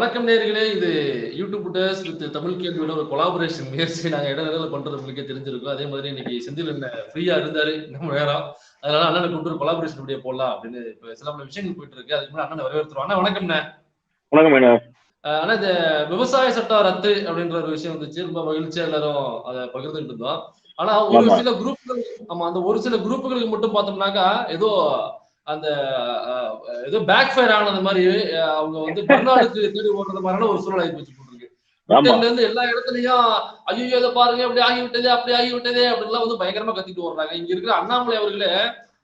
வணக்கம் நேயர்களே. இது யூடியூப் புட்டர்ஸ் வித் தமிழ் கேள்வியோட ஒரு கொலாபரேஷன் முயற்சி நாங்க இடையில பண்றது உங்களுக்கே தெரிஞ்சிருக்கும். அதே மாதிரி இன்னைக்கு செந்தில் என்ன ஃப்ரீயா இருந்தாரு நம்ம நேரம். அதனால அண்ணனை கூப்பிட்டு ஒரு கொலாபரேஷன் வீடியோ போடலாம் அப்படின்னு இப்ப சில பல விஷயங்கள் போயிட்டு இருக்கு. அதுக்கு முன்னாடி அண்ணனை வரவேற்றுருவோம். அண்ணா வணக்கம்ண்ணே. வணக்கம் அண்ணா. ஆனா இந்த விவசாய சட்டம் ரத்து அப்படின்ற ஒரு விஷயம் வந்துச்சு. ரொம்ப மகிழ்ச்சியா எல்லாரும் அதை பகிர்ந்துட்டு இருந்தோம். ஆனா ஒரு ஆமா சில குரூப்புகள் அந்த ஒரு சில குரூப்புகளுக்கு மட்டும் பார்த்தோம்னாக்கா ஏதோ அந்த ஏதோ பேக் ஃபயர் ஆனது மாதிரி அவங்க வந்து பர்னாடுக்கு தேடி ஓடுறது மாதிரியான ஒரு சூழல் ஆகி போச்சு போட்டுருக்கு. ஆமா ட்விட்டர்ல இருந்து எல்லா இடத்துலயும் ஐயோ இதை பாருங்க இப்படி ஆகிவிட்டதே அப்படி ஆகிவிட்டதே அப்படின்லாம் வந்து பயங்கரமா கத்திட்டு வர்றாங்க. இங்க இருக்கிற அண்ணாமலை அவர்களே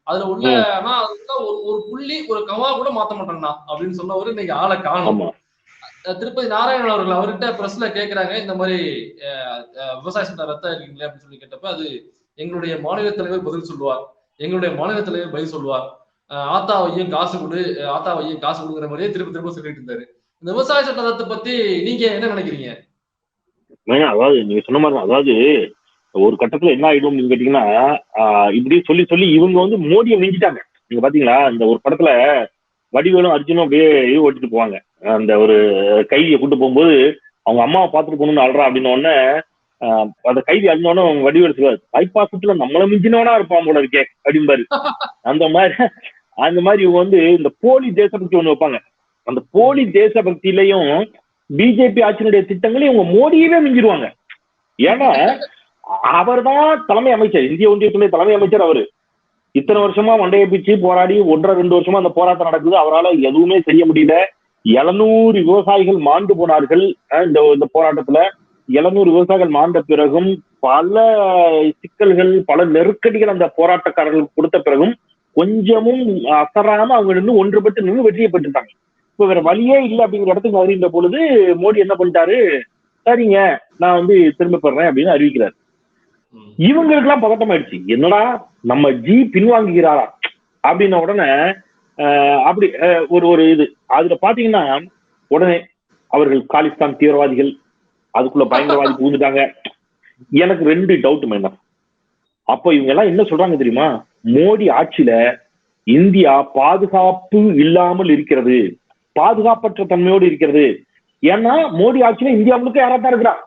அதுல உள்ள ஆனா அதுதான் ஒரு புள்ளி ஒரு கவா கூட மாத்த மாட்டேன்னா அப்படின்னு சொன்னவரு இன்னைக்கு ஆளை காணும். ஆமா திருப்பதி நாராயணன் அவர்கள் அவர்கிட்ட பிரஸ்ல கேட்கிறாங்க இந்த மாதிரி விவசாய சட்டம் ரத்தா இருக்கீங்களே அப்படின்னு சொல்லி கேட்டப்ப அது எங்களுடைய மாநில தலைவர் பதில் சொல்லுவார். எங்களுடைய மாநில தலைவர் பதில் சொல்லுவார். ஆத்தாவையும் காசு கொடு ஆத்தாவையும் காசு கொடுங்கிற மாதிரியே திரும்ப திரும்ப சொல்லிட்டு இருந்தாரு. இந்த விவசாய சட்டத்தை பத்தி நீங்க என்ன நினைக்கிறீங்க? அதாவது நீங்க சொன்ன மாதிரி அதாவது ஒரு கட்டத்துல என்ன ஆயிடும் கேட்டீங்கன்னா இப்படி சொல்லி சொல்லி இவங்க வந்து மோடியை மிஞ்சிட்டாங்க. நீங்க பாத்தீங்களா இந்த ஒரு படத்துல வடிவேலும் அர்ஜுனும் அப்படியே இது ஓட்டிட்டு போவாங்க. அந்த ஒரு கைதியை கூட்டு போகும்போது அவங்க அம்மாவை பார்த்துட்டு போகணும்னு அல்றா அப்படின்னு உடனே அந்த கைதி அழிஞ்சோடனே அவங்க வடிவேல் சொல்லுவாரு பைபாசத்துல நம்மள மிஞ்சினவனா இருப்பான் போல இருக்கே அப்படின்பாரு. அந்த மாதிரி இவங்க வந்து இந்த போலி தேசபக்தி ஒண்ணு வைப்பாங்க. அந்த போலி தேசபக்தியிலையும் பிஜேபி ஆட்சியினுடைய திட்டங்களையும் இவங்க மோடியவே மிஞ்சிருவாங்க. ஏன்னா அவர் தான் தலைமை அமைச்சர், இந்திய ஒன்றியத்துடைய தலைமை அமைச்சர். அவரு இத்தனை வருஷமா மண்டையை பிச்சு போராடி 1.5-2 வருஷமா அந்த போராட்டம் நடக்குது. அவரால் எதுவுமே செய்ய முடியல. 700 விவசாயிகள் மாண்டு போனார்கள். இந்த போராட்டத்துல 700 விவசாயிகள் மாண்ட பிறகும் பல சிக்கல்கள் பல நெருக்கடிகள் அந்த போராட்டக்காரர்களுக்கு கொடுத்த பிறகும் கொஞ்சமும் அசராம அவங்க நின்று ஒன்றுபட்டு நின்று வெற்றியை பெற்றுட்டாங்க. இப்ப வேற வழியே இல்லை அப்படிங்கிற இடத்துக்கு வருகின்ற பொழுது மோடி என்ன பண்ணிட்டாரு, சரிங்க நான் வந்து திரும்ப பெறேன் அப்படின்னு அறிவிக்கிறார். இவங்களுக்கு எல்லாம் பதட்டம் ஆயிடுச்சு. என்னடா நம்ம பின்வாங்குகிறாரா அப்படின்ன உடனே அப்படி ஒரு இது அதுல பாத்தீங்கன்னா உடனே அவர்கள் காலிஸ்தான் தீவிரவாதிகள் அதுக்குள்ள பயங்கரவாதி புகுந்துட்டாங்க. எனக்கு 2 டவுட் மேடம். அப்ப இவங்க எல்லாம் என்ன சொல்றாங்க தெரியுமா, மோடி ஆட்சியில இந்தியா பாதுகாப்பு இல்லாமல் இருக்கிறது, பாதுகாப்பற்ற தன்மையோடு இருக்கிறது. ஏன்னா மோடி ஆட்சியில இந்தியா முழுக்க யாராத்தான் இருக்கிறான்,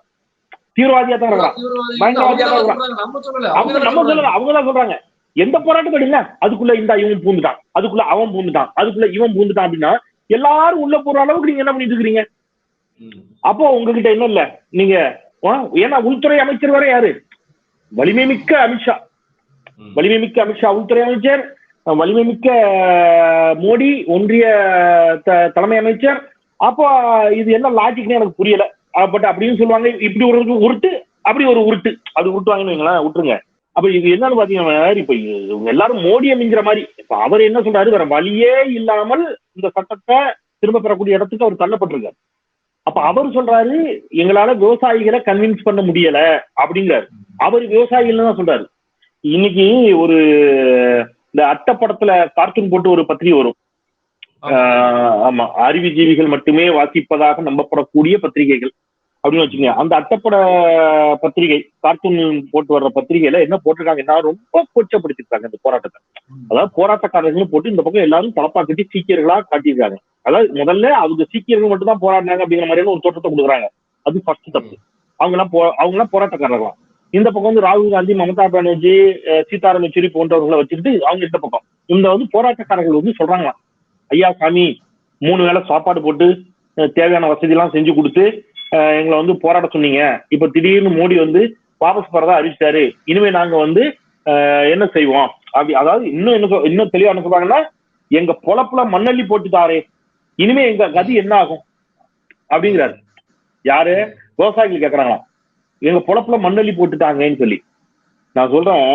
தீவிரவாதியா தான் இருக்கிறான், பயங்கரவாதியா தான் இருக்கிறான். அவங்கதான் சொல்றாங்க. எந்த போராட்டம் இல்ல அதுக்குள்ள இந்த இவன் பூந்துட்டான், அதுக்குள்ள அவன் பூந்துட்டான், அதுக்குள்ள இவன் பூந்துட்டான் அப்படின்னா எல்லாரும் உள்ள போற அளவுக்கு நீங்க என்ன பண்ணிட்டு இருக்கிறீங்க? அப்போ உங்ககிட்ட என்ன இல்ல நீங்க, ஏன்னா உள்துறை அமைச்சர் வரை யாரு, வலிமை மிக்க அமித்ஷா, வலிமை மிக்க அமித்ஷா உள்துறை அமைச்சர், வலிமை மிக்க மோடி ஒன்றிய தலைமை அமைச்சர். அப்போ இது என்ன லாஜிக்னு எனக்கு புரியல. பட் அப்படின்னு சொல்லுவாங்க, இப்படி ஒரு உருட்டு அப்படி ஒரு உருட்டு, அது உருட்டுவாங்கன்னு வைங்களேன், விட்டுருங்க. அப்ப இது என்னன்னு பாத்தீங்கன்னா இப்ப இவங்க எல்லாரும் மோடியை மிஞ்சிற மாதிரி. இப்ப அவர் என்ன சொல்றாரு, வேற வழியே இல்லாமல் இந்த சட்டத்தை திரும்ப பெறக்கூடிய இடத்துக்கு அவர் தள்ளப்பட்டிருக்காரு. அப்ப அவர் சொல்றாரு எங்களால விவசாயிகளை கன்வின்ஸ் பண்ண முடியல அப்படிங்கிறாரு. அவர் விவசாயிகள் தான் சொல்றாரு. இன்னைக்கு ஒரு இந்த அட்டப்படத்துல கார்ட்டூன் போட்டு ஒரு பத்திரிகை வரும். ஆமா, அறிவுஜீவிகள் மட்டுமே வாசிப்பதாக நம்பப்படக்கூடிய பத்திரிகைகள் அப்படின்னு வச்சுக்கோங்க. அந்த அட்டப்பட பத்திரிகை கார்ட்டூன் போட்டு வர்ற பத்திரிகையில என்ன போட்டிருக்காங்கன்னா ரொம்ப கொச்சப்படுத்திருக்காங்க இந்த போராட்டத்தை. அதாவது போராட்டக்காரர்களும் போட்டு இந்த பக்கம் எல்லாரும் தலப்பா கட்டி சீக்கியர்களா காட்டியிருக்காங்க. அதாவது முதல்ல அவங்க சீக்கியர்கள் மட்டும் தான் போராடினாங்க அப்படிங்கிற மாதிரியான ஒரு தோற்றத்தை கொடுக்குறாங்க. அது ஃபர்ஸ்ட் தப்பு. அவங்க எல்லாம் போராட்டக்காரர்களாம். இந்த பக்கம் வந்து ராகுல் காந்தி, மமதா பானர்ஜி, சீதாராம் யெச்சூரி போன்றவர்களை வச்சுக்கிட்டு அவங்க இந்த பக்கம் இந்த வந்து போராட்டக்காரர்கள் வந்து சொல்றாங்களாம், ஐயா சாமி 3 வேளை சாப்பாடு போட்டு தேவையான வசதி எல்லாம் செஞ்சு கொடுத்து எங்களை வந்து போராட சொன்னீங்க. இப்ப திடீர்னு மோடி வந்து வாபஸ் போறதா அறிவிச்சாரு. இனிமே நாங்க வந்து என்ன செய்வோம் அப்படி, அதாவது இன்னும் தெளிவா என்ன சொல்றாங்கன்னா, எங்க பொழப்புல மண்ணள்ளி போட்டுட்டாரே, இனிமே எங்க கதி என்ன ஆகும் அப்படிங்கிறாரு. யாரு? விவசாயிகள் கேட்கறாங்களாம், எங்க பொழப்புல மண்ணள்ளி போட்டுட்டாங்கன்னு சொல்லி. நான் சொல்றேன்,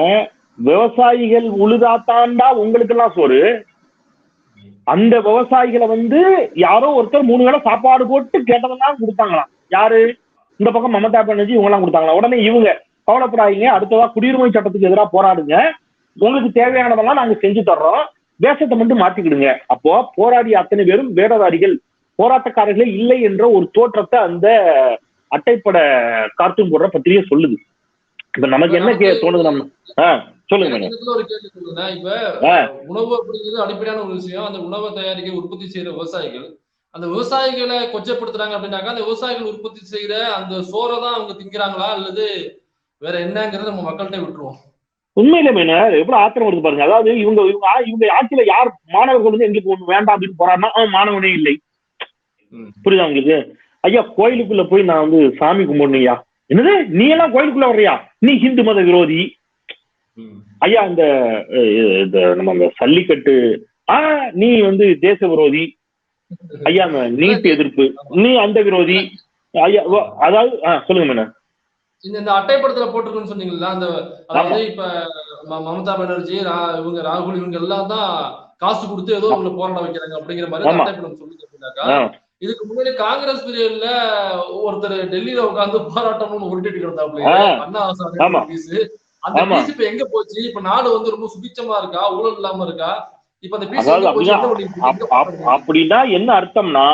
விவசாயிகள் உழுதாத்தாண்டா உங்களுக்கு எல்லாம் சோறு. அந்த விவசாயிகளை வந்து யாரோ ஒருத்தர் 3 வேளை சாப்பாடு போட்டு கேட்டதெல்லாம் கொடுத்தாங்களாம். யாரு? இந்த பக்கம் மமதா பானர்ஜி இவங்க எல்லாம் கொடுத்தாங்களா. உடனே இவங்க கவலைப்படாதீங்க, அடுத்ததா குடியுரிமை சட்டத்துக்கு எதிராக போராடுங்க, உங்களுக்கு தேவையானதெல்லாம் நாங்க செஞ்சு தர்றோம், வேஷத்தை மட்டும் மாத்திக்கிடுங்க. அப்போ போராடிய அத்தனை பேரும் வேடதாரிகள், போராட்டக்காரர்களே இல்லை என்ற ஒரு தோற்றத்தை அந்த அட்டைப்பட கார்ட்டூன் போடுற பத்திரிகை சொல்லுது. இப்ப நமக்கு என்ன தோணுது, நம்ம சொல்லுங்க. ஒரு கேள்வி சொல்லுங்க. இப்ப உணவு அப்படிங்கிறது அடிப்படையான ஒரு விஷயம். அந்த உணவை தயாரிக்க உற்பத்தி செய்யற விவசாயிகள் அந்த விவசாயிகளை கொச்சப்படுத்துறாங்க அப்படின்னாக்கா அந்த விவசாயிகள் உற்பத்தி செய்யற அந்த சோறை தான் அவங்க திங்கிறாங்களா அல்லது வேற என்னங்கிறத நம்ம மக்கள்கிட்ட விட்டுருவோம். உண்மையிலே மைனர் எவ்வளவு ஆத்திரம் வருது பாருங்க. அதாவது இவங்க இவங்க இவங்க ஆட்சியில யார் மாணவர்கள் வந்து எங்களுக்கு ஒண்ணு வேண்டாம் அப்படின்னு போறாருன்னா அவன் மாணவனே இல்லை. புரியுதா உங்களுக்கு? ஐயா கோயிலுக்குள்ள போய் நான் வந்து சாமி கும்பிடணும்யா. என்னது நீ எல்லாம் கோயிலுக்குள்ள வர்றியா? நீ ஹிந்து மத விரோதி. ஐயா இந்த நம்ம அந்த சல்லிக்கட்டு நீ வந்து தேச விரோதி. ஐயா அந்த நீட் எதிர்ப்பு நீ அந்த விரோதி. ஐயா அதாவது சொல்லுங்க மேடம். இந்த அட்டைப்படத்துல போட்டிருக்குன்னு சொன்னீங்களா, அந்த அதாவது இப்ப மமதா பானர்ஜி இவங்க ராகுல் இவங்க எல்லாம் தான் காசு கொடுத்து ஏதோ உங்களை போராட வைக்கிறாங்க அப்படிங்கிற மாதிரி அட்டைப்படம் சொல்லுங்க அப்படின்னாக்கா, இதுக்கு முன்னாடி காங்கிரஸ் பீரியட்ல ஒருத்தர் டெல்லியில உட்கார்ந்து போராட்டம்னு உருட்டிட்டு கிடந்தாப்ல அண்ணா பீஸ். அந்த பீஸ் இப்ப எங்க போச்சு? இப்ப நாடு வந்து ரொம்ப சுபிச்சமா இருக்கா, ஊழல் இல்லாம இருக்கா? இப்ப அந்த பீஸ் அப்படின்னா என்ன அர்த்தம்னா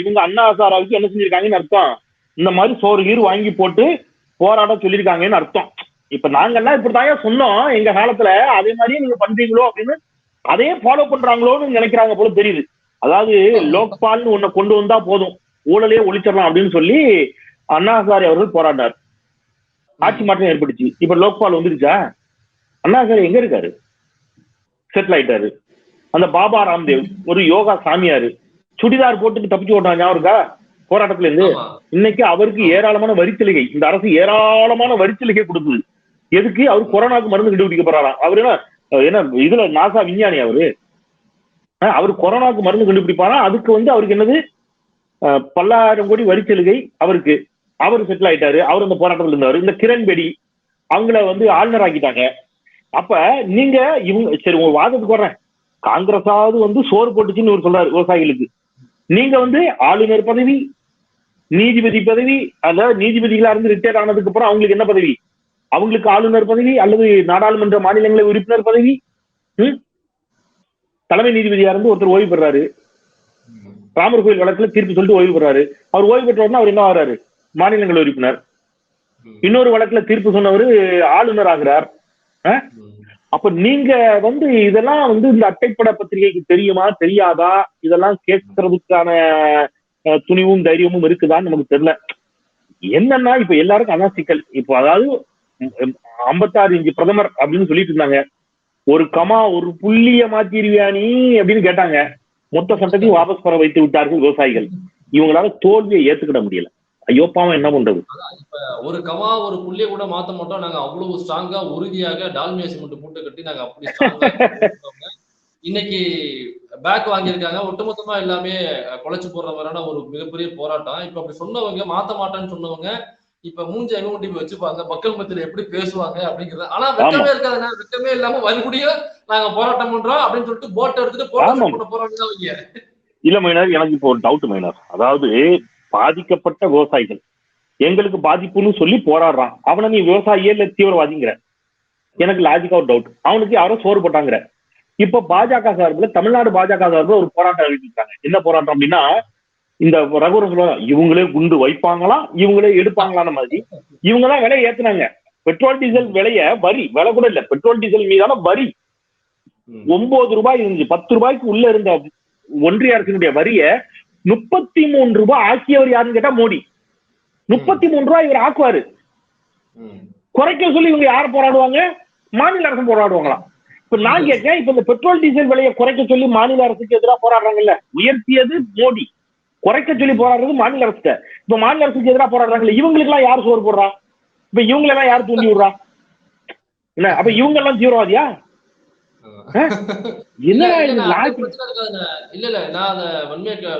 இவங்க அண்ணா ஹசாராவுக்கு என்ன செஞ்சிருக்காங்கன்னு அர்த்தம். இந்த மாதிரி சோறு கீறு வாங்கி போட்டு போராட சொல்லியிருக்காங்கன்னு அர்த்தம். இப்ப நாங்கெல்லாம் இப்படிதான் சொன்னோம் எங்க காலத்துல, அதே மாதிரியே நீங்க பண்றீங்களோ அப்படின்னு அதையே ஃபாலோ பண்றாங்களோன்னு நினைக்கிறாங்க போல தெரியுது. அதாவது லோக்பால்னு ஒன்ன கொண்டு வந்தா போதும் ஊழலே ஒழிச்சிடலாம் அப்படின்னு சொல்லி அண்ணா ஹசாரே அவர்கள் போராடினார். ஆட்சி மாற்றம் ஏற்பட்டுச்சு. இப்ப லோக்பால் வந்துருச்சா? அண்ணா ஹசாரே எங்க இருக்காரு? செட்டில் ஆயிட்டாரு. அந்த பாபா ராம்தேவ் ஒரு யோகா சாமியாரு சுடிதார் போட்டுட்டு தப்பிச்சு ஓட்டான் ஞாபகம் இருக்கா போராட்டத்துல இருந்து? இன்னைக்கு அவருக்கு ஏராளமான வரிச்சலுகை, இந்த அரசு ஏராளமான வரிச்சலுகை கொடுக்குது. எதுக்கு? அவர் கொரோனாவுக்கு மருந்து கண்டுபிடிக்க போறாராம். அவரு என்ன இதுல நாசா விஞ்ஞானி அவரு. அவர் கொரோனாவுக்கு மருந்து கண்டுபிடிப்பாரா, அதுக்கு வந்து அவருக்கு என்னது பல்லாயிரம் கோடி வரிச்சலுகை அவருக்கு. அவர் செட்டில் ஆயிட்டாரு. அவர் அந்த போராட்டத்தில் இருந்தாரு. இந்த கிரண்பேடி அவங்கள வந்து ஆளுநர் ஆக்கிட்டாங்க. அப்ப நீங்க இவங்க சரி உங்க வாதத்துக்கு வர்றேன், காங்கிரஸாவது வந்து சோறு போட்டுச்சுன்னு இவர் சொல்றாரு விவசாயிகளுக்கு. நீங்க வந்து ஆளுநர் பதவி, நீதிபதி பதவி, அதாவது நீதிபதிகளா இருந்து ரிட்டையர் ஆனதுக்கு அப்புறம் அவங்களுக்கு என்ன பதவி? அவங்களுக்கு ஆளுநர் பதவி அல்லது நாடாளுமன்ற மாநிலங்களவை உறுப்பினர் பதவி. தலைமை நீதிபதியா இருந்து ஒருத்தர் ஓய்வு பெறாரு. ராமர் கோயில் வழக்குல தீர்ப்பு சொல்லிட்டு ஓய்வு பெறாரு. அவர் ஓய்வு பெற்றவர்னா அவர் என்ன ஆகிறாரு? மாநிலங்களவை உறுப்பினர். இன்னொரு வழக்குல தீர்ப்பு சொன்னவர் ஆளுநர் ஆகிறார். அப்ப நீங்க வந்து இதெல்லாம் வந்து இந்த அட்டைப்பட பத்திரிகைக்கு தெரியுமா தெரியாதா? இதெல்லாம் கேட்கறதுக்கான துணிவும் தைரியமும் இருக்குதான்னு நமக்கு தெரியல. என்னன்னா இப்ப எல்லாருக்கும் அதான் சிக்கல். இப்போ அதாவது 56 இன்ச்சு பிரதமர் அப்படின்னு சொல்லிட்டு இருந்தாங்க. ஒரு கமா ஒரு புள்ளிய மாத்திருவியா நீ அப்படின்னு கேட்டாங்க. மொத்த சட்டத்தையும் வாபஸ் பெற வைத்து விட்டார்கள் விவசாயிகள். இவங்களால தோல்வியை ஏத்துக்கிட முடியல. ஐயோ பாவம் என்ன பண்றது? இப்ப ஒரு கமா ஒரு புள்ளிய கூட மாத்த மாட்டோம் நாங்க, அவ்வளவு ஸ்ட்ராங்கா உறுதியாக டால்மியா சிமெண்ட் மூட்டை கட்டி நாங்க அப்படி இன்னைக்கு பேக் வாங்கியிருக்காங்க. ஒட்டுமொத்தமா எல்லாமே குலைச்சு போடுற மாதிரியான ஒரு மிகப்பெரிய போராட்டம். இப்ப அப்படி சொன்னவங்க மாத்த மாட்டான்னு சொன்னவங்க இப்ப மூஞ்சி எங்க கொண்டு போய் வச்சுப்பாங்க, மக்கள் மத்தியில எப்படி பேசுவாங்க அப்படிங்கிறது. ஆனா வெக்கமே இருக்காதுன்னா, வெக்கமே இல்லாம மறுபடியும் நாங்க போராட்டம் பண்றோம் அப்படின்னு சொல்லிட்டு போட்டை எடுத்துட்டு போராட்டம் போறாங்க. இல்ல மைனர், எனக்கு இப்போ ஒரு டவுட் மைனர். அதாவது பாதிக்கப்பட்ட விவசாயிகள் எங்களுக்கு பாதிப்புன்னு சொல்லி போராடுறான். அவனை நீ விவசாயியே இல்ல தீவிரவாதிங்கிற. எனக்கு லாஜிக்கா ஒரு டவுட். அவனுக்கு யாரோ சோறு போட்டாங்கிற. இப்ப பாஜக சார்பில், தமிழ்நாடு பாஜக சார்பில் ஒரு போராட்டம் அறிவிச்சிருக்காங்க. என்ன போராட்டம் அப்படின்னா, இந்த ரகுவரன் சொல்லுவாங்க இவங்களே குண்டு வைப்பாங்களாம் இவங்களே எடுப்பாங்களான மாதிரி இவங்கதான் விலையை ஏத்துனாங்க. பெட்ரோல் டீசல் விலைய வரி விலை கூட இல்ல, பெட்ரோல் டீசல் மீதான வரி 9 ரூபாய் இருந்துச்சு. 10 ரூபாய்க்கு உள்ள இருந்த ஒன்றிய அரசினுடைய வரிய 33 ரூபாய் ஆக்கியவர் யாருன்னு கேட்டா மோடி. 33 ரூபாய் இவர் ஆக்குவாரு. குறைக்க சொல்லி இவங்க யார போராடுவாங்க? மாநில அரசு போராடுவாங்களாம். இப்ப நான் கேட்கேன், இப்ப இந்த பெட்ரோல் டீசல் விலையை குறைக்க சொல்லி மாநில அரசுக்கு எதிராக போராடுறாங்கல்ல, உயர்த்தியது மோடி, குறைக்க சொல்லி போராடுறது மாநில அரசு. இப்ப மாநில அரசுக்கு எதிராக போராடுறாங்கல்ல, இவங்களுக்கு எல்லாம் யார் சோறு போடுறா? இப்ப இவங்க எல்லாம் யார் தூண்டி விடுறா? இல்ல அப்ப இவங்க எல்லாம் தீவிரவாதியா? இல்ல இல்ல நான் அத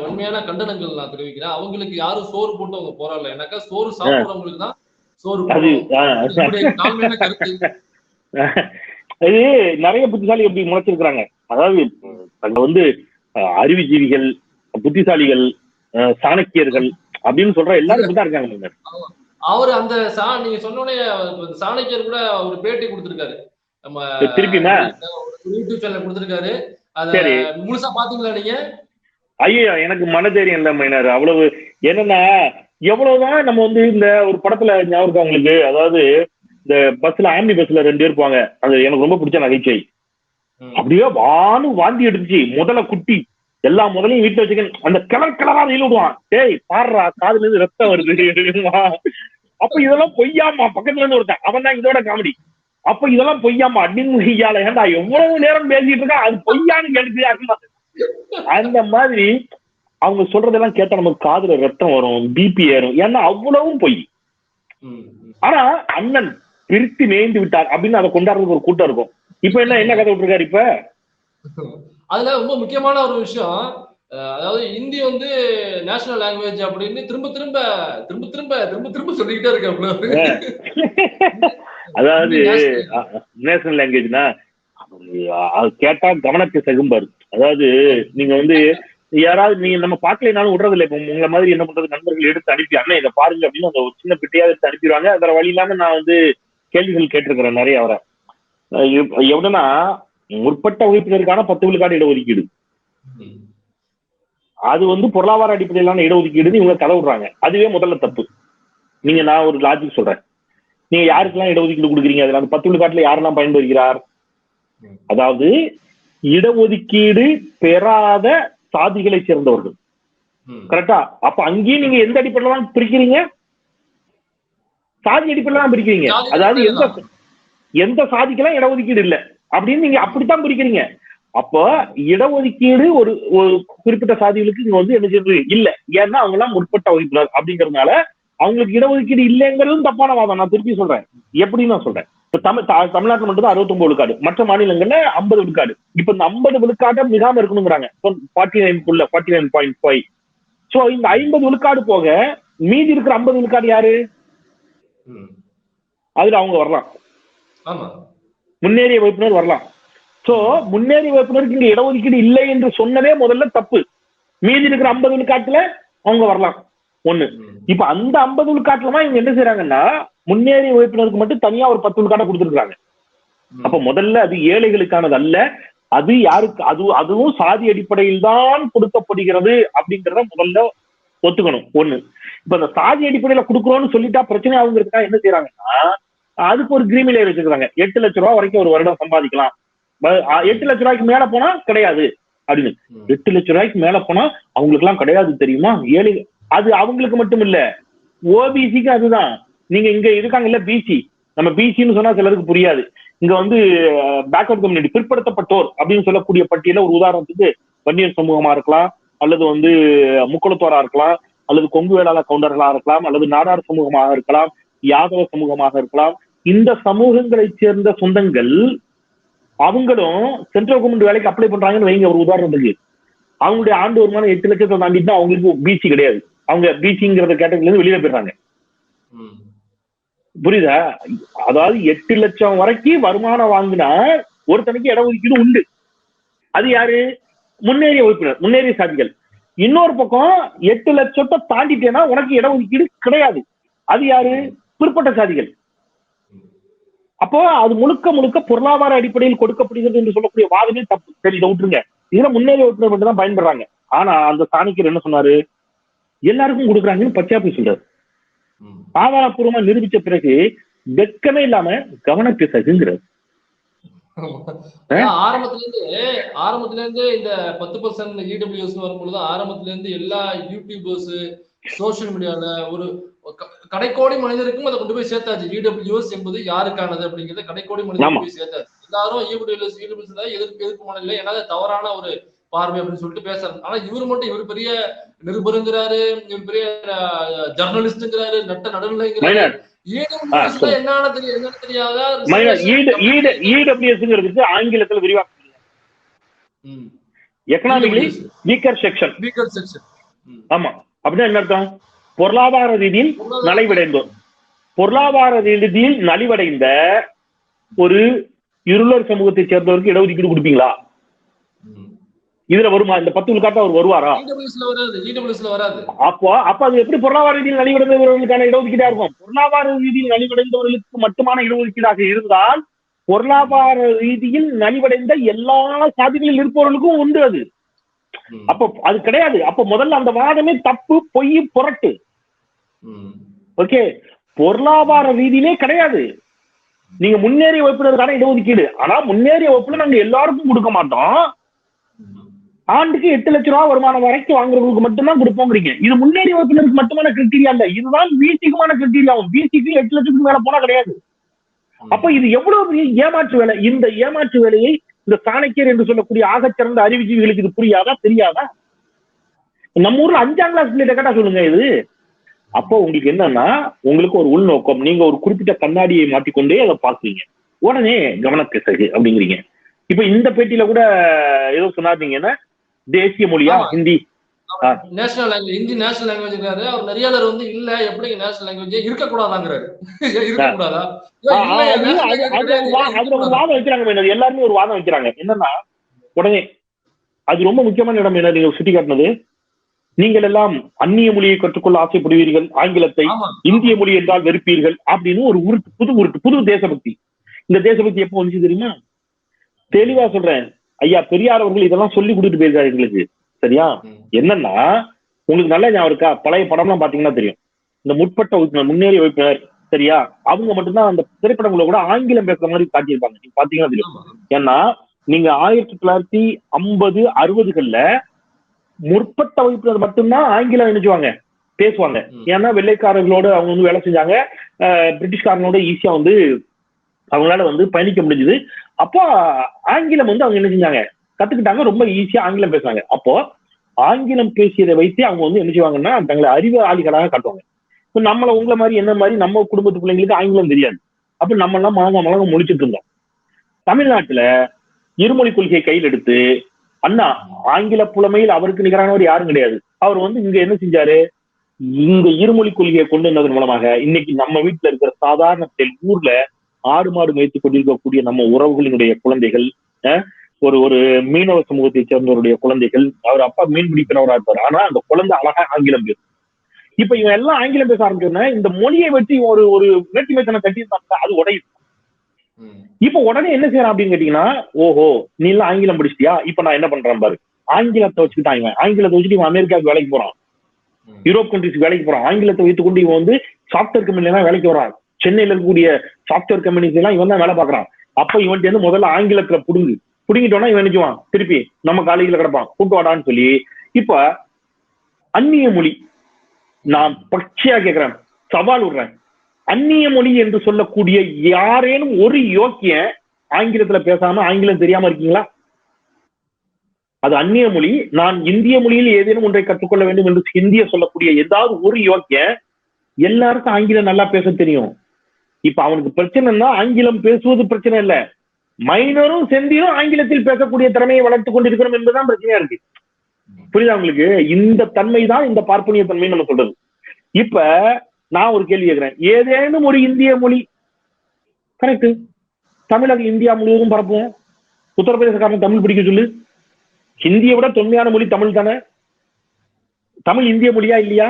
வன்மையான கண்டனங்கள் நான் தெரிவிக்கிறேன். அவங்களுக்கு யாரும் சோறு போட்டு அவங்க போராடல. எனக்கா சோறு சாப்பிடுறவங்களுக்கு தான் சோறு. இது நிறைய புத்திசாலி எப்படி முளைச்சிருக்கிறாங்க. அதாவது அங்க வந்து அறிவுஜீவிகள், புத்திசாலிகள், சாணக்கியர்கள் அப்படின்னு சொல்ற எல்லாரும் தான் இருக்காங்க. அவரு அந்த நீங்க சொன்னோடனே சாணக்கியர் கூட ஒரு பேட்டி கொடுத்திருக்காரு. நம்ம திருப்பிமா யூடியூப் சேனல் கொடுத்திருக்காரு. அத முழுசா பாத்தீங்களா நீங்க? ஐயோ எனக்கு மனதைரியம் இல்ல மைனர். அவ்வளவு என்னன்னா எவ்வளவுதான் நம்ம வந்து இந்த ஒரு படத்துல ஞாபகம் உங்களுக்கு, அதாவது இந்த பஸ்ல ஆம்னி பஸ்ல 2 பேர் போவாங்க. அது எனக்கு ரொம்ப பிடிச்ச நகைச்சுவை. அப்படியே வானு வாந்தி எடுத்துச்சு. முதல்ல குட்டி எல்லா முதலையும் வீட்டுல வச்சுக்க அந்த கலரா ரீல் விடுவான். டேய் பாடுறா காதுல இருந்து ரத்தம் வருது. அப்ப இதெல்லாம் பொய்யாமா பக்கத்துல இருந்து ஒருத்தன் அவன் தான் இதோட காமெடி. அப்ப இதெல்லாம் பொய்யாமா அப்படின்னு ஐயால ஏன்டா எவ்வளவு நேரம் பேசிட்டு இருக்கா அது பொய்யான்னு கேட்டுக்கியா. அந்த மாதிரி அவங்க சொல்றதெல்லாம் கேட்டா நமக்கு காதுல ரத்தம் வரும், பிபி ஏறும். ஏன்னா அவ்வளவும் பொய். ஆனா அண்ணன் பிரித்து மேய்ந்து விட்டார் அப்படின்னு அதை கொண்டாடுறதுக்கு ஒரு கூட்டம் இருக்கும். இப்ப என்ன கதை விட்டுருக்காரு இப்ப. அதுல ரொம்ப முக்கியமான ஒரு விஷயம், அதாவது ஹிந்தி வந்து நேஷனல் லாங்குவேஜ் அப்படின்னு திரும்ப திரும்ப சொல்லிக்கிட்டே இருக்க. அதாவது நேஷனல் லாங்குவேஜ்னா அது கேட்டா கவனத்தை சகும்பாரு. அதாவது நீங்க வந்து யாராவது நீங்க நம்ம பார்க்கலனாலும் விடுறது இல்லை. இப்போ உங்களை மாதிரி என்ன பண்றது, நண்பர்கள் எடுத்து அனுப்பி அண்ணன் இதை பாருங்க அப்படின்னு அந்த ஒரு சின்ன பிட்டையாவது எடுத்து அனுப்பிடுவாங்க. அதோட வழி இல்லாம நான் வந்து கேள்விகள் கேட்டிருக்கிறேன் நிறைய. அவரை எப்படின்னா முற்பட்ட வகுப்பினருக்கான 10 விழுக்காடு இடஒதுக்கீடு, அது வந்து பொருளாதார அடிப்படையிலான இடஒதுக்கீடுன்னு இவங்க கதை விடுறாங்க. அதுவே முதல்ல தப்பு. நான் ஒரு லாஜிக் சொல்றேன். நீங்க யாருக்கெல்லாம் இடஒதுக்கீடு கொடுக்குறீங்க, அதுல அந்த 10 விழுக்காட்டுல யாரெல்லாம் பயன்பெறுகிறார்? அதாவது இடஒதுக்கீடு பெறாத சாதிகளை சேர்ந்தவர்கள். கரெக்டா? அப்ப அங்கேயும் நீங்க எந்த அடிப்படையில தான் பிரிக்கிறீங்க? சாதி அடிப்படையில தான் பிரிக்கிறீங்க. அதாவது எந்த சாதிக்கெல்லாம் இடஒதுக்கீடு இல்லை அப்படின்னு நீங்க அப்படித்தான் பிரிக்கிறீங்க. அப்போ இடஒதுக்கீடு ஒரு குறிப்பிட்ட சாதிகளுக்கு இங்க வந்து என்ன செய்யறது இல்ல. ஏன்னா அவங்க எல்லாம் முற்பட்ட வகுப்பினர் அப்படிங்கறதுனால அவங்களுக்கு இடஒதுக்கீடு இல்லைங்கிறதும் தப்பான வாதம். நான் திருப்பி சொல்றேன் எப்படின்னு நான் சொல்றேன். தமிழ்நாட்டில் மட்டும் தான் 69 விழுக்காடு, மற்ற மாநிலங்கள்ல 50 விழுக்காடு. இப்ப இந்த 50 விழுக்காட்டை மிகாம இருக்கணுங்கிறாங்க 49.5. சோ இந்த 50 விழுக்காடு போக மீதி இருக்கிற 50 விழுக்காடு யாரு? அதுல அவங்க வரலாம், முன்னேறிய வகுப்பினர் வரலாம். சோ முன்னேறிய வகுப்பினருக்கு இங்க இடஒதுக்கீடு இல்லை என்று சொன்னதே முதல்ல தப்பு. மீதி இருக்கிற 50 விழுக்காட்டுல அவங்க வரலாம் ஒண்ணு. இப்ப அந்த 50 விழுக்காட்டுலதான் இவங்க என்ன செய்யறாங்கன்னா முன்னேறிய வகுப்பினருக்கு மட்டும் தனியா ஒரு 10 விழுக்காட்டை கொடுத்துருக்காங்க. அப்ப முதல்ல அது ஏழைகளுக்கானது அல்ல, அது யாருக்கு அதுவும் சாதி அடிப்படையில் தான் கொடுக்கப்படுகிறது அப்படிங்கிறத முதல்ல ஒத்துக்கணும் ஒண்ணு. இப்ப அந்த சாதி அடிப்படையில கொடுக்குறோம்னு சொல்லிட்டா பிரச்சனை ஆகுங்கிறதுக்காக என்ன செய்யறாங்கன்னா அதுக்கு ஒரு கிரீமிலே வச்சுக்கிறாங்க. 8 லட்சம் ரூபாய் வரைக்கும் ஒரு வருடம் சம்பாதிக்கலாம், 8 லட்சம் ரூபாய்க்கு மேல போனா கிடையாது அப்படின்னு. 8 லட்சம் ரூபாய்க்கு மேல போனா அவங்களுக்கு எல்லாம் கிடையாது தெரியுமா ஏழை. அது அவங்களுக்கு மட்டும் இல்ல, ஓபிசிக்கு அதுதான். நீங்க இங்க இருக்காங்கல்ல பிசி, நம்ம பிசின்னு சொன்னா சிலருக்கு புரியாது. இங்க வந்து பேக்வர்ட் கம்யூனிட்டி, பிற்படுத்தப்பட்டோர் அப்படின்னு சொல்லக்கூடிய பட்டியல ஒரு உதாரணத்துக்கு வன்னியர் சமூகமா இருக்கலாம், அல்லது வந்து முக்குளத்தோரா இருக்கலாம், அல்லது கொங்கு வேளாள கவுண்டர்களா இருக்கலாம், அல்லது நாடார் சமூகமாக இருக்கலாம், யாதவ சமூகமாக இருக்கலாம். இந்த சமூகங்களை சேர்ந்த சொந்தங்கள் அவங்களும் சென்ட்ரல் கவர்மெண்ட் வேலைக்கு அப்ளை பண்றாங்கன்னு வைங்க. ஒரு உதாரணத்துக்கு அவங்களுடைய ஆண்டு வருமானம் 8 லட்சத்தை தாண்டிட்டு அவங்களுக்கு பிசி கிடையாது, அவங்க பிசிங்கிற கேட்டகரியில இருந்து வெளியில போயிடுறாங்க. புரியுதா? அதாவது 8 லட்சம் வரைக்கும் வருமானம் வாங்கினா ஒருத்தனுக்கு இடஒதுக்கீடு உண்டு. அது யாரு? முன்னேறிய வகுப்பினர், முன்னேறிய சாதிகள். இன்னொரு பக்கம் 8 லட்சத்தை தாண்டிட்டேன்னா உனக்கு இடஒதுக்கீடு கிடையாது. அது யாரு? பிற்பட்ட சாதிகள். அப்போ அது முழுக்க பொருளாதார அடிப்படையில் கொடுக்கப்படுகிறது என்று சொல்லக்கூடிய வாதமே தப்பு. சரி, இதை விட்டுருங்க. இதுல முன்னேறிய வகுப்பினர் மட்டும் தான் பயன்படுறாங்க. ஆனா அந்த சாணக்கியர் என்ன சொன்னாரு? எல்லாருக்கும் கொடுக்குறாங்கன்னு பச்சையா போய் சொல்றாரு. ஆதாரப்பூர்வமா நிரூபிச்ச பிறகு வெட்கமே இல்லாம கவனத்தை சகுங்கிறார். ஆரம்பத்துல இருந்து இந்த 10% இடபிள்யூஎஸ் வரும்பொழுது ஆரம்பத்துல இருந்து எல்லா யூடியூபர்ஸ் சோசியல் மீடியால ஒரு கடைக்கோடி மனிதருக்கும் அதை கொண்டு போய் சேர்த்தாச்சு. இடபிள்யூஎஸ் என்பது யாருக்கானது அப்படிங்கறத கடைக்கோடி மனிதருக்கு போய் சேர்த்தாச்சு. எல்லாரும் இடபிள்யூஎஸ் எதிர்ப்பு மனதில்லை, ஏன்னா தவறான ஒரு பார்வை அப்படின்னு சொல்லிட்டு பேசுறாரு. ஆனா இவர் மட்டும் இவர் பெரிய நிருபருங்கிறாரு, இவர் பெரிய ஜர்னலிஸ்ட்ங்கிறாரு, நட்ட நடுநிலைங்கிறாரு. என்னன்னு தெரியாத ஆங்கிலத்தில் விரிவாக்கம் எக்கனாமிக்கலி வீக்கர் செக்ஷன். ஆமா, அப்படின்னா என்ன அர்த்தம்? பொருளாதார ரீதியில் நலிவடைந்தோர். பொருளாதார ரீதியில் நலிவடைந்த ஒரு இருளர் சமூகத்தை சேர்ந்தவருக்கு இடஒதுக்கீடு கொடுப்பீங்களா? இதுல வருமா? இந்த 10 விழுக்காட்டு அவர் வருவாரா? அப்போ அது எப்படி பொருளாதார ரீதியில் நலிவடைந்தவர்களுக்கான இடஒதுக்கீடா இருக்கும்? பொருளாதார ரீதியில் நலிவடைந்தவர்களுக்கு மட்டுமான இடஒதுக்கீடாக இருந்தால் பொருளாதார ரீதியில் நலிவடைந்த எல்லா சாதிகளில் இருப்பவர்களுக்கும் உண்டு அது. அப்போ அது கிடையாது. அப்ப முதல்ல அந்த வாதமே தப்பு, பொய், புரட்டு. ஓகே, பொருளாதார ரீதியிலே கிடையாது. நீங்க முன்னேறிய வகுப்பினருக்கான இடஒதுக்கீடு, ஆனா முன்னேறிய வகுப்புல நாங்க எல்லாருக்கும் கொடுக்க மாட்டோம். ஆண்டுக்கு 8 லட்சம் ரூபாய் வருமானம் வரைக்கும் வாங்குறவங்களுக்கு மட்டும்தான் கொடுப்போங்கிறீங்க. இது முன்னேறிய வகுப்பினருக்கு மட்டுமான கிரிட்டீரியா இல்ல, இதுதான் பிசிக்குமான கிரிட்டீரியாவும். பிசிக்கு 8 லட்சத்துக்கு மேல போனா கிடையாது. அப்ப இது எவ்வளவு பெரிய ஏமாற்று வேலை. இந்த ஏமாற்று வேலையை இந்த சாணக்கியர் என்று சொல்லக்கூடிய ஆகச்சிறந்த அறிவுஜீவிகளுக்கு இது புரியாதா, தெரியாதா? நம்ம ஊர்ல 5ஆம் கிளாஸ் பிள்ளைகிட்ட கேட்டா சொல்லுங்க இது. அப்போ உங்களுக்கு என்னன்னா, உங்களுக்கு ஒரு உள்நோக்கம், நீங்க ஒரு குறிப்பிட்ட கண்ணாடியை மாட்டிக்கொண்டே அதை பாக்குறீங்க, உடனே கவனப்பிசகு அப்படிங்கிறீங்க. இப்ப இந்த பேட்டியில கூட ஏதோ சொன்னாருங்கன்னா, தேசிய மொழியா Hindi, national language, Hindi national language இருக்காரு. அவர் நெறியாளர் வந்து இல்ல எப்படி நேஷனல் லாங்குவேஜ் இருக்கக்கூடாதாங்கிறாரு. இருக்கக்கூடாதா? அதுல ஒரு வாதம் வைக்கிறாங்க, எல்லாருமே ஒரு வாதம் வைக்கிறாங்க. என்னன்னா, உடனே அது ரொம்ப முக்கியமான இடம் என்ன நீங்க சுட்டி காட்டினது, நீங்கள் எல்லாம் அந்நிய மொழியை கற்றுக்கொள்ள ஆசைப்படுவீர்கள், ஆங்கிலத்தை, இந்திய மொழி என்றால் வெறுப்பீர்கள் அப்படின்னு ஒரு புது தேசபக்தி. இந்த தேசபக்தி எப்போ வந்துச்சு தெரியுமா? தெளிவா சொல்றேன், ஐயா பெரியார் அவர்கள் இதெல்லாம் சொல்லி கொடுத்துட்டு போயிருக்காரு எங்களுக்கு. சரியா? என்னன்னா, உங்களுக்கு நல்லா ஞாபகம் இருக்கா, பழைய படம்லாம் பாத்தீங்கன்னா தெரியும், இந்த முற்பட்ட வகுப்பினர், முன்னேறிய வகுப்பினர், சரியா, அவங்க மட்டும்தான் அந்த திரைப்படங்களை கூட ஆங்கிலம் பேசுற மாதிரி காட்டியிருப்பாங்க. நீங்க பாத்தீங்கன்னா தெரியும். ஏன்னா நீங்க 1950, 60கள்ல முற்பட்ட வகுப்பினர் மட்டும்தான் ஆங்கிலம் நினைச்சுவாங்க, பேசுவாங்க. ஏன்னா வெள்ளைக்காரர்களோட அவங்க வந்து வேலை செஞ்சாங்க, பிரிட்டிஷ்காரங்களோட ஈஸியா வந்து அவங்களால வந்து பயணிக்க முடிஞ்சது. அப்போ ஆங்கிலம் வந்து அவங்க என்ன செஞ்சாங்க, கத்துக்கிட்டாங்க, ரொம்ப ஈஸியா ஆங்கிலம் பேசுவாங்க. அப்போ ஆங்கிலம் பேசியதை வைத்து அவங்க வந்து என்ன செய்வாங்கன்னா, தங்களை அறிவாளிகளாக காட்டுவாங்க. இப்போ நம்மள உங்களை மாதிரி என்ன மாதிரி நம்ம குடும்பத்து பிள்ளைங்களுக்கு ஆங்கிலம் தெரியாது. அப்ப நம்ம எல்லாம் மலங்க முடிச்சுட்டு இருந்தோம். தமிழ்நாட்டுல இருமொழி கொள்கையை கையில் எடுத்து அண்ணா, ஆங்கில புலமையில் அவருக்கு நிகரானவர் யாரும் கிடையாது. அவர் வந்து இங்க என்ன செஞ்சாரு, இந்த இருமொழி கொள்கையை கொண்டு வந்ததன் மூலமாக இன்னைக்கு நம்ம வீட்டுல இருக்கிற சாதாரண ஊர்ல ஆடு மாடு மேய்த்து கொண்டிருக்கக்கூடிய நம்ம உறவுகளினுடைய குழந்தைகள், ஒரு மீனவ சமூகத்தை சேர்ந்தவருடைய குழந்தைகள், அவர் அப்பா மீன் பிடிக்கிறவரா இருப்பார், ஆனா அந்த குழந்தை அழகா ஆங்கிலம் பேசும். இப்ப இவன் எல்லாம் ஆங்கிலம் பேச ஆரம்பிச்சோன்னா இந்த மொழியை வச்சு ஒரு வேற்றுமைத்தனை கட்டி அது உடையும். இப்ப உடனே என்ன செய்யறான் அப்படின்னு கேட்டீங்கன்னா, ஓஹோ நீ எல்லாம் ஆங்கிலம் படிச்சிட்டியா, இப்ப நான் என்ன பண்றேன் பாரு, ஆங்கிலத்தை வச்சுக்கிட்டான் இவன். ஆங்கிலத்தை வச்சுட்டு இவன் அமெரிக்காவுக்கு வேலைக்கு போறான், யூரோப் கண்ட்ரிஸ்க்கு வேலைக்கு போறான். ஆங்கிலத்தை வைத்துக்கொண்டு இவன் வந்து சாப்ட்வேர் கம்பெனில எல்லாம் வேலைக்கு வரான். சென்னையில இருக்கக்கூடிய சாப்ட்வேர் கம்பெனிஸ் எல்லாம் இவன் தான் வேலை பாக்குறான். அப்ப இவன் வந்து முதல்ல ஆங்கிலத்துல புடுங்கிட்டோம்னா இவன் நினைச்சுவான், திருப்பி நம்ம காலேஜ்ல கிடப்பான், கூட்டு வாடான்னு சொல்லி. இப்ப அந்நிய மொழி, நான் பச்சையா கேட்கிறேன், சவால் விடுறேன், அந்நிய மொழி என்று சொல்லக்கூடிய யாரேனும் ஒரு யோக்கிய ஆங்கிலத்துல பேசாம ஆங்கிலம் தெரியாம இருக்கீங்களா? அது அந்நிய மொழி, நான் இந்திய மொழியில் ஏதேனும் ஒன்றை கற்றுக்கொள்ள வேண்டும் என்று ஹிந்திய சொல்லக்கூடிய ஏதாவது ஒரு யோக்கிய, எல்லாருக்கும் ஆங்கிலம் நல்லா பேச தெரியும். இப்ப அவனுக்கு பிரச்சனைன்னா ஆங்கிலம் பேசுவது பிரச்சனை இல்ல, மைனரும் செந்தியும் ஆங்கிலத்தில் பேசக்கூடிய திறமையை வளர்த்துக் கொண்டிருக்கிறோம் என்பதுதான் பிரச்சனையா இருக்கு. புரியுதா உங்களுக்கு? இந்த தன்மை தான் இந்த பார்ப்பனிய தன்மை நம்ம சொல்றது. இப்ப நான் ஒரு கேள்வி கேட்கிறேன், ஏதேனும் ஒரு இந்திய மொழி, கரெக்ட், தமிழக இந்தியா முழுவதும் பரப்புவோம், உத்தரப்பிரதேசக்காரன் தமிழ் படிக்க சொல்லு, ஹிந்தியை விட தொன்மையான மொழி தமிழ் தானே, தமிழ் இந்திய மொழியா இல்லையா?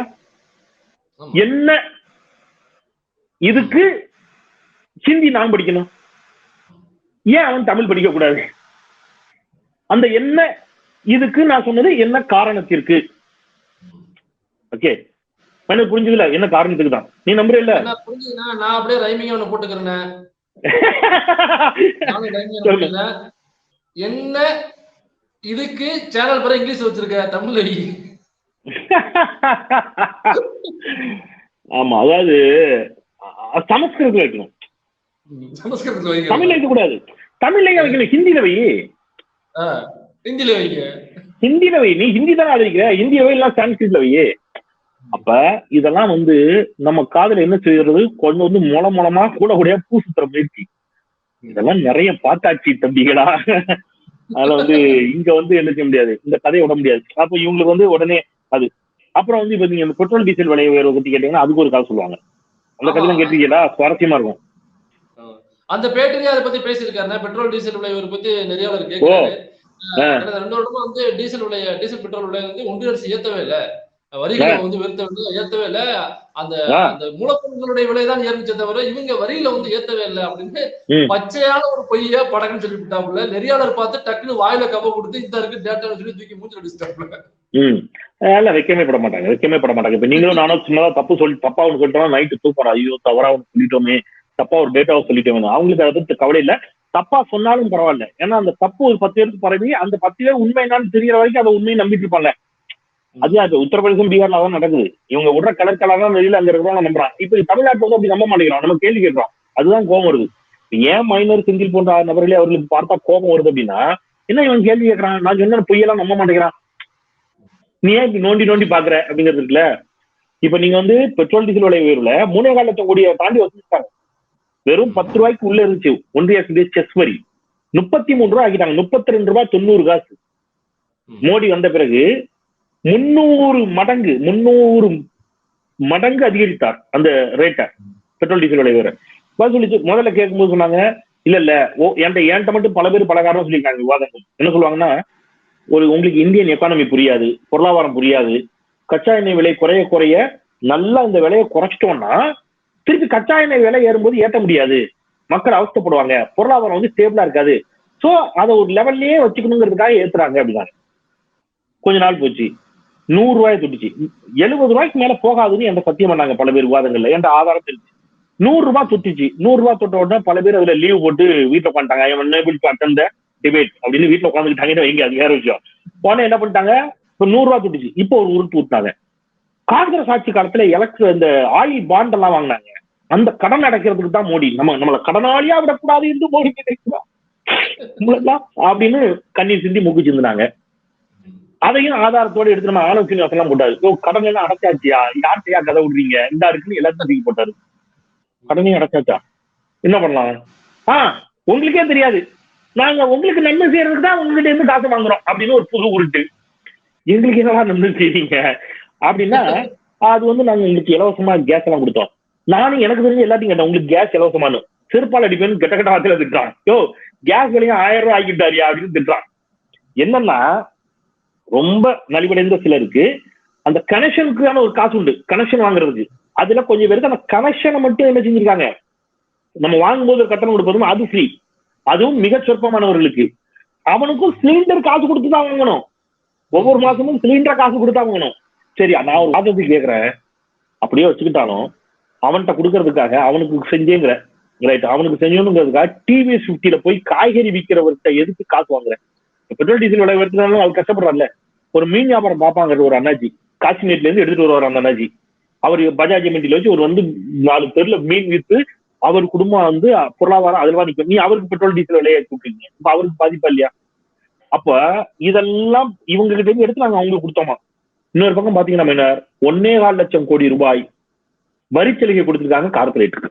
என்ன இதுக்கு ஹிந்தி நான் படிக்கணும், ஏன் அவன் தமிழ் படிக்க கூடாது? அந்த என்ன இதுக்கு நான் சொன்னது என்ன காரணத்திற்கு? ஓகே, புரிஞ்சதுல என்ன காரணத்துக்கு தான் நீ நம்புற இல்ல? நான் அப்படியே ரைமிங் ஒண்ணு போட்டுக்கிறேன். என்ன இதுக்கு சேனல் பேர் இங்கிலீஷ் வச்சிருக்க, தமிழ்ல வை. ஆமா, அதாவது சமஸ்கிருதத்துல வைக்கணும், தமிழ்ல வைக்க கூடாது. தமிழ்ல வைக்கணும், ஹிந்தியில வை, ஹிந்தியில வைங்க, ஹிந்தியில வை. நீ ஹிந்தி தானே ஆதரிக்கிற, ஹிந்தியில வை, எல்லாம் சான்ஸ்கிரிட்ல வை. அப்ப இதெல்லாம் வந்து நம்ம காதுல என்ன செய்யறது, கொஞ்சம் வந்து மூலமா கூட பூசுத்துற முயற்சி, இதெல்லாம் நிறைய பார்த்தாச்சு தம்பிகளா. அதுல வந்து இங்க வந்து என்ன செய்ய முடியாது, இந்த கதையை விட முடியாது. அப்ப இவங்களுக்கு வந்து உடனே அது. அப்புறம் வந்து இப்ப நீங்க பெட்ரோல் டீசல் விலை உயர்வை பத்தி கேட்டீங்கன்னா அதுக்கு ஒரு கதை சொல்லுவாங்க. அந்த கதையெல்லாம் கேட்டீங்களா? சுவாரஸ்யமா இருக்கும். அந்த பேட்டிலேயே அதை பத்தி பேசியிருக்காரு, பெட்ரோல் டீசல் விலை உயர்வை பத்தி நெறியாளர் கேட்கிறாரு. 2 வருடமா வந்து டீசல் பெட்ரோல் விலை வந்து ஒன்றிய அரசு ஏத்தவே இல்ல, வரிகளை வந்து ஏத்தவே இல்ல, அந்த மூலப்பொருட்களுடைய விலைதான் ஏறிச்சே தவிர இவங்க வரியில வந்து ஏத்தவே இல்லை அப்படின்னு பச்சையான ஒரு பொய்ய படக்குன்னு சொல்லி விட்டாப்புல. நெறியாளர் பார்த்து டக்குன்னு வாயில கவ கொடுத்து இந்த இருக்கு டேட்டான்னு சொல்லி தூக்கி மூஞ்சி அடிச்சுட்டாப்புல. வைக்கவே பட மாட்டாங்க. இப்ப நீங்களும் நானும் சின்னதா தப்பா ஒண்ணு சொல்லிட்டோம், நைட்டு தூக்கம், ஐயோ தவறா ஒண்ணு சொல்லிட்டோமே, தப்பா ஒரு டேட்டாவை சொல்லிட்டு வேணும். அவங்களுக்கு அதை பத்தி கவலை இல்லை. தப்பா சொன்னாலும் பரவாயில்ல. ஏன்னா அந்த தப்பு ஒரு 10 பேருக்கு பரவி அந்த 10 பேர் உண்மை என்னன்னு தெரியற வரைக்கும் அதை உண்மையை நம்பிட்டு இருப்பாங்க. அதுதான் இப்ப உத்தரப்பிரதேசம் பீகார்ல அதான் நடக்குது. இவங்க விடுற கலர் வெளியில அங்க இருக்கிறவங்க நம்புறான். இப்ப தமிழ்நாட்டுல வந்து அப்படி நம்ப மாட்டேங்கிறோம். நம்ம கேள்வி கேட்கிறோம். அதுதான் கோபம் வருது. ஏன் மைனர் செந்தில் போன்ற நபர்களே அவர்களுக்கு பார்த்தா கோபம் வருது அப்படின்னா, என்ன இவன் கேள்வி கேட்கறான், நான் சொன்ன பொய்யெல்லாம் நம்ப மாட்டேங்கிறான், நீ ஏன் நோண்டி நோண்டி பாக்குற அப்படிங்கிறது இருக்குல்ல. இப்ப நீங்க வந்து பெட்ரோல் டீசல் விலை உயர்வுல 3.25 லட்சம் கோடியை தாண்டி வச்சிருக்காங்க. வெறும் 10 ரூபாய்க்கு உள்ள இருந்துச்சு ஒன்றிய செஸ் வரி, 33 ரூபாய் ஆக்கிட்டாங்க. 32 ரூபாய் 90 காசு. மோடி வந்த பிறகு 300 மடங்கு அதிகரித்தார் அந்த ரேட்டை, பெட்ரோல் டீசல் விலை உயர்வு. சொல்லிச்சு முதல்ல கேட்கும்போது சொன்னாங்க, இல்ல என்கிட்ட மட்டும் பல பேர் பல காரணம் சொல்லியிருக்காங்க. விவாதங்கள் என்ன சொல்லுவாங்கன்னா, உங்களுக்கு இந்தியன் எக்கானமி புரியாது, பொருளாதாரம் புரியாது, கச்சா எண்ணெய் விலை குறைய நல்லா இந்த விலையை குறைச்சிட்டோம்னா திருப்பி கச்சா எண்ணெய் விலை ஏறும்போது ஏற்ற முடியாது, மக்கள் அவஸ்தப்படுவாங்க, பொருளாதாரம் வந்து ஸ்டேபிளா இருக்காது, சோ அதை ஒரு லெவல்லயே வச்சுக்கணுங்கிறதுக்காக ஏத்துறாங்க அப்படின்னாங்க. கொஞ்ச நாள் போச்சு, 100 ரூபாய் தொட்டுச்சு. 70 ரூபாய்க்கு மேல போகாதுன்னு எந்த சத்தியம் பண்ணாங்க பல பேர் விவாதங்கள்ல, என்ற ஆதாரம் தெரிஞ்சு 100 ரூபாய் தொட்டுச்சு. 100 ரூபாய் தொட்ட உடனே பல பேர் அதுல லீவ் போட்டு வீட்டுல உட்காந்துட்டாங்க. டிபேட் அப்படின்னு வீட்டுல உட்காந்துக்கிட்டாங்கன்னு வைங்க, அது வேற விஷயம். உடனே என்ன பண்ணிட்டாங்க, இப்ப 100 ரூபாய் தொட்டுச்சு, இப்போ ஒரு உருட்டு விட்டாங்க. காங்கிரஸ் ஆட்சி காலத்துல இந்த ஆயில் பாண்ட் எல்லாம் வாங்கினாங்க, அந்த கடன் அடைக்கிறதுக்கு தான் மோடி நம்மள கடனாளியா விடக்கூடாது என்று மோடி நினைக்கிறார் அப்படின்னு கண்ணீர் சிந்தி மூக்கு சிந்தினாங்க. அதையும் ஆதாரத்தோடு எடுத்து நம்ம ஆலோசனை வசலாம் போட்டாரு. கடன் எல்லாம் அடைச்சாச்சியா, யார்கிட்டயா கதை விடுறீங்க, இந்த இருக்குன்னு எல்லாத்தையும் தூக்கி போட்டாரு. கடனையும் அடைச்சாச்சா, என்ன பண்ணலாம், உங்களுக்கே தெரியாது, நாங்க உங்களுக்கு நன்மை செய்யறதுக்கு தான் உங்ககிட்ட இருந்து காசு வாங்குறோம் அப்படின்னு ஒரு புது உருட்டு. எங்களுக்கு என்னடா நன்மை செய்றீங்க அப்படின்னா, அது வந்து நாங்க உங்களுக்கு இலவசமா கேஸ் எல்லாம் கொடுத்தோம். நானும் எனக்கு தெரிஞ்சு எல்லாத்தையும் கேட்டேன், உங்களுக்கு கேஸ் இலவசமானு. செருப்பால் அடிப்பேன்னு கெட்ட வார்த்தையில திட்டுறான். கேஸ் விலையும் 1000 ரூபாய் ஆக்கிட்டாரியா அப்படின்னு திட்டுறான். என்னன்னா, ரொம்ப நலிவடைந்த சிலருக்கு அந்த கனெக்ஷனுக்கான ஒரு காசு உண்டு, கனெக்ஷன் வாங்குறதுக்கு. அதுல கொஞ்சம் பேருக்கு அந்த கனெக்ஷனை மட்டும் என்ன செஞ்சிருக்காங்க, நம்ம வாங்கும்போது ஒரு கட்டணம் கொடுப்பதும் அது ஃப்ரீ, அதுவும் மிக சொற்பமானவர்களுக்கு. அவனுக்கும் சிலிண்டர் காசு கொடுத்துதான் வாங்கணும், ஒவ்வொரு மாசமும் சிலிண்டர் காசு கொடுத்தா வாங்கணும். சரி, நான் ஒரு வாதத்துக்கு கேட்கிறேன், அப்படியே வச்சுக்கிட்டாலும் அவன்கிட்ட கொடுக்கறதுக்காக அவனுக்கு செஞ்சேங்கிற ரைட், அவனுக்கு செஞ்சோங்கிறதுக்காக டிவிஎஸ் 50ல போய் காய்கறி விற்கிறவர்கிட்ட எதுக்கு காசு வாங்குறேன்? பெட்ரோல் டீசல் விலை உயர்த்தினாலும் அவர் கஷ்டப்படுறாருல்ல. ஒரு மீன் வியாபாரம் பார்ப்பாங்க, ஒரு அண்ணாச்சி காஷ்மீர்ல இருந்து எடுத்துட்டு வருவார். அந்த அண்ணாச்சி அவர் பஜாஜ் எம்என்டில வச்சு ஒரு வந்து 4 தெருல மீன் விற்று அவர் குடும்பம் வந்து பொருளாதாரம் அதுவா நிற்கும். நீ அவருக்கு பெட்ரோல் டீசல் விலையை கூப்பிட்டீங்க, இப்ப அவருக்கு பாதிப்பா இல்லையா? அப்ப இதெல்லாம் இவங்க கிட்ட இருந்து எடுத்து நாங்க அவங்களுக்கு கொடுத்தோமா. இன்னொரு பக்கம் பாத்தீங்கன்னா மைனர் 1.25 லட்சம் கோடி ரூபாய் வரிச்சலுகை கொடுத்திருக்காங்க கார்பரேட்டுக்கு.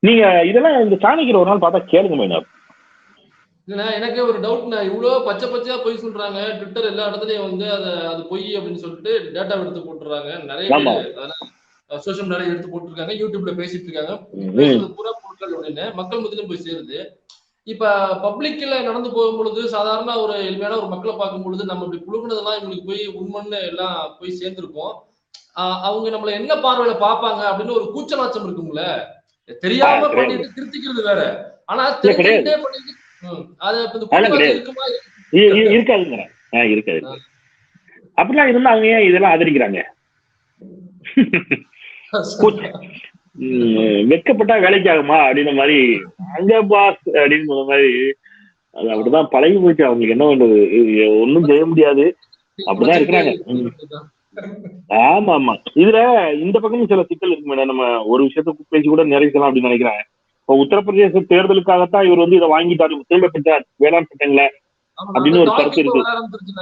நீங்க இதெல்லாம் இந்த சாணக்கியர் ஒரு நாள் பார்த்தா கேளுங்க மைனர். எனக்கே ஒரு டவுட், இவ்வளவு பச்சையா பொய் சொல்றாங்க, ட்விட்டர் எல்லா இடத்துலயும் வந்து அது பொய் அப்படின்னு சொல்லிட்டு டேட்டா எடுத்து போட்டுறாங்க. நிறைய சோசியல் மீடியா எடுத்து போட்டுருக்காங்க, யூடியூப்ல பேசிட்டு இருக்காங்க, பேசுறது பூரா போட்டல் அப்படின்னு மக்கள் மத்தியிலும் போய் சேருது. இப்ப பப்ளிக்ல நடந்து போகும் பொழுது, சாதாரண ஒரு எளிமையான ஒரு மக்களை பார்க்கும் பொழுது, நம்ம இப்படி புழுகுனதெல்லாம் இவங்களுக்கு போய் உண்மைன்னு எல்லாம் போய் சேர்ந்திருக்கோம். அவங்க நம்மள என்ன பார்வையில பார்ப்பாங்க அப்படின்னு ஒரு கூச்ச நாச்சம் இருக்கும்ல. தெரியாம பண்ணிட்டு திருத்திக்கிறது வேற, ஆனா தெரிஞ்சுக்கிட்டே பண்ணிட்டு இருக்காது. அப்படிலாம் இருந்தா அவங்க ஏன் இதெல்லாம் ஆதரிக்கிறாங்க? வெட்கப்பட்டா வேலைக்கு ஆகுமா அப்படின்ற மாதிரி, அங்க பாஸ் அப்படின்னு சொன்ன மாதிரி, அது அப்படிதான் பழகி போச்சு. அவங்களுக்கு என்ன பண்றது, ஒன்னும் செய்ய முடியாது, அப்படிதான் இருக்கிறாங்க. ஆமா ஆமா. இதுல இந்த பக்கமும் சில சிக்கல் இருக்கு மேடம். நம்ம ஒரு விஷயத்த பேசி கூட நிறைவேற்றலாம் அப்படின்னு நினைக்கிறேன். இப்போ உத்தரப்பிரதேச தேர்தலுக்காகத்தான் இவர் வந்து இதை வாங்கிட்டாரு, திரும்ப பெற்றார் வேளாண் சட்டங்களை அப்படின்னு ஒரு கருத்து இருக்கு.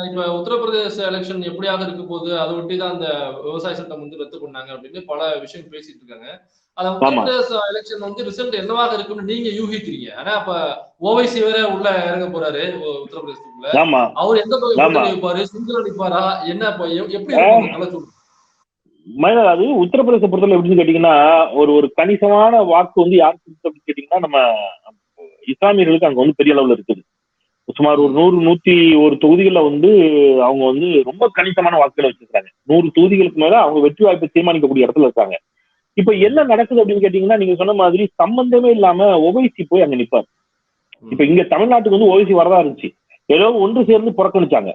இப்ப உத்தரப்பிரதேச எலெக்ஷன் எப்படியாக இருக்க போகுது, அதை ஒட்டிதான் அந்த விவசாய சட்டம் வந்து ரத்து பண்ணாங்க அப்படின்னு பல விஷயம் பேசிட்டு இருக்காங்க. அத உத்தரப்பிரதேச எலெக்ஷன் வந்து ரிசல்ட் என்னவாக இருக்குன்னு நீங்க யூகிக்கிறீங்க? ஆனா அப்ப ஓவைசி வேற உள்ள இறங்க போறாரு உத்தரப்பிரதேசத்துக்குள்ள, அவர் எந்த பகுதியில் நிற்பாரு, சிங்கிள் நிற்பாரா, என்ன எப்படி இருக்கும்? மைனர், அது உத்தரப்பிரதேச பொறுத்தவரை எப்படின்னு கேட்டீங்கன்னா, ஒரு கணிசமான வாக்கு வந்து யாருக்கு இருக்கு அப்படின்னு கேட்டீங்கன்னா, நம்ம இஸ்லாமியர்களுக்கு அங்க வந்து பெரிய அளவுல இருக்குது. சுமார் ஒரு 100-101 தொகுதிகள்ல வந்து அவங்க வந்து ரொம்ப கணிசமான வாக்குகளை வச்சிருக்காங்க. 100 தொகுதிகளுக்கு மேல அவங்க வெற்றி வாய்ப்பை தீர்மானிக்கக்கூடிய இடத்துல இருக்காங்க. இப்ப என்ன நடக்குது அப்படின்னு கேட்டீங்கன்னா, நீங்க சொன்ன மாதிரி சம்பந்தமே இல்லாம ஓவைசி போய் அங்க நிற்பாரு. இப்ப இங்க தமிழ்நாட்டுக்கு வந்து ஓவைசி வரதா இருந்துச்சு, ஏதோ ஒன்று சேர்ந்து புறக்கணிச்சாங்க.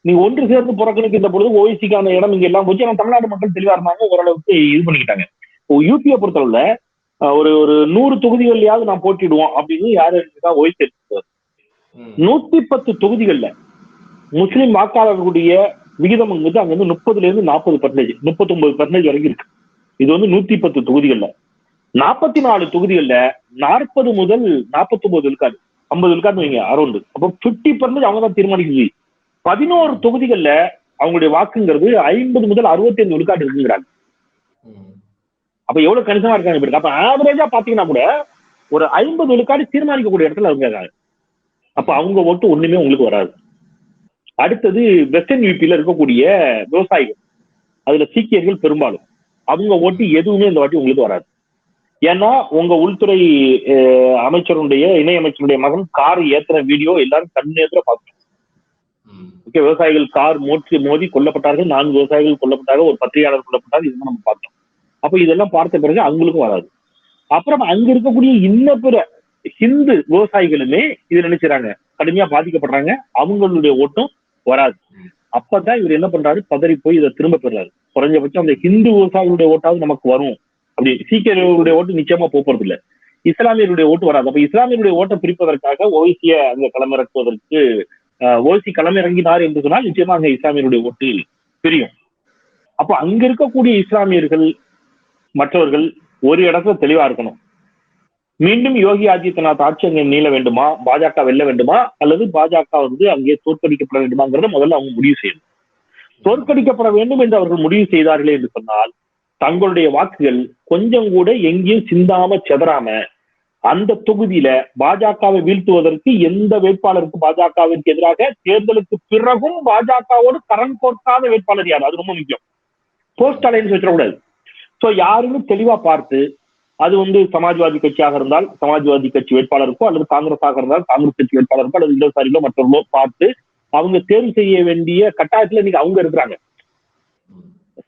நீங்க ஒன்று சேர்ந்து புறக்கணிக்கின்ற பொழுது ஓவைசிக்கான இடம் இங்க எல்லாம் போச்சு. ஆனா தமிழ்நாடு மக்கள் தெளிவா இருந்தாங்க, ஓரளவுக்கு இது பண்ணிக்கிட்டாங்க. யூபியை பொறுத்தளவுல ஒரு ஒரு 100 தொகுதிகள்லயாவது நான் போட்டிடுவோம் அப்படின்னு யாரு ஓய்ஸ் 110 தொகுதிகள்ல முஸ்லிம் வாக்காளர்களுடைய விகிதம் அங்க வந்து 30% 39% வரைக்கும் இருக்கு. இது வந்து 110 தொகுதிகள்ல. 44 தொகுதிகள்ல 40 முதல் 49 விழுக்காடு, 50 விழுக்காடு வைங்க அரௌண்ட். அப்போ 50% அவங்க தான் தீர்மானிக்குது. 11 தொகுதிகள்ல அவங்களுடைய வாக்குங்கிறது 50 முதல் 65 விழுக்காடு இருக்குங்கிறாங்க. அப்ப எவ்வளவு கணிசமா இருக்காங்க. அப்ப ஆவரேஜா பாத்தீங்கன்னா கூட ஒரு 50 விழுக்காடு தீர்மானிக்கக்கூடிய இடத்துல இருக்காங்க. அப்ப அவங்க ஓட்டு ஒண்ணுமே உங்களுக்கு வராது. அடுத்தது வெஸ்டர்ன் யூபியில இருக்கக்கூடிய விவசாயிகள், அதுல சீக்கியர்கள் பெரும்பாலும், அவங்க ஓட்டு எதுவுமே இந்த வாட்டி உங்களுக்கு வராது. ஏன்னா உங்க உள்துறை அமைச்சருடைய இணை அமைச்சருடைய மகன் கார் ஏத்துற வீடியோ எல்லாரும் கண்ணேற்ற பார்த்தோம். ஓகே, விவசாயிகள் கார் மோதி கொல்லப்பட்டார்கள், 4 விவசாயிகள் கொல்லப்பட்டார்கள், ஒரு பத்திரிகையாளர் கொல்லப்பட்டார், இதெல்லாம் நம்ம பார்த்தோம். அப்ப இதெல்லாம் பார்த்த பிறகு அவங்களுக்கும் வராது. அப்புறம் அங்க இருக்கக்கூடிய இன்ன பிற ஹிந்து விவசாயிகளுமே இது நினைச்சுறாங்க, கடுமையா பாதிக்கப்படுறாங்க, அவங்களுடைய ஓட்டும் வராது. அப்பதான் இவர் என்ன பண்றாரு, பதறி போய் இதை திரும்ப பெறாரு. குறைஞ்சபட்சம் அந்த ஹிந்து விவசாயிகளுடைய ஓட்டாவது நமக்கு வரும். அப்படி சீக்கியர்களுடைய ஓட்டு நிச்சயமா போறது இல்லை, இஸ்லாமியருடைய ஓட்டு வராது. அப்ப இஸ்லாமியருடைய ஓட்டை பிரிப்பதற்காக ஓய்சிய அங்க களமிறக்குவதற்கு ஓய்சி களமிறங்கினார் என்று சொன்னால் நிச்சயமா அங்க இஸ்லாமியருடைய ஓட்டு பிரியும். அப்போ அங்க இருக்கக்கூடிய இஸ்லாமியர்கள் மற்றவர்கள் ஒரு இடத்துல தெளிவா இருக்கணும். மீண்டும் யோகி ஆதித்யநாத் ஆட்சி அங்கே நீள வேண்டுமா, பாஜக வெல்ல வேண்டுமா, அல்லது பாஜக வந்து அங்கே தோற்கடிக்கப்பட வேண்டுமாங்கிறத முதல்ல அவங்க முடிவு செய்யணும். தோற்கடிக்கப்பட வேண்டும் என்று அவர்கள் முடிவு செய்தார்களே என்று சொன்னால் தங்களுடைய வாக்குகள் கொஞ்சம் கூட எங்கேயும் சிந்தாம செதறாம அந்த தொகுதியில பாஜகவை வீழ்த்துவதற்கு எந்த வேட்பாளருக்கு பாஜகவிற்கு எதிராக தேர்தலுக்கு பிறகும் பாஜகவோடு கரண் கோர்க்காத வேட்பாளர் யார், அது ரொம்ப முக்கியம். Post alliance வச்சிடக்கூடாது. ஸோ யாருன்னு தெளிவா பார்த்து, அது வந்து சமாஜ்வாதி கட்சியாக இருந்தால் சமாஜ்வாதி கட்சி வேட்பாளருக்கோ, அல்லது காங்கிரஸாக இருந்தால் காங்கிரஸ் கட்சி வேட்பாளருக்கோ, அல்லது இடதுசாரிகளோ மற்றவர்களோ பார்த்து அவங்க தேர்வு செய்ய வேண்டிய கட்டாயத்துல இன்னைக்கு அவங்க இருக்கிறாங்க.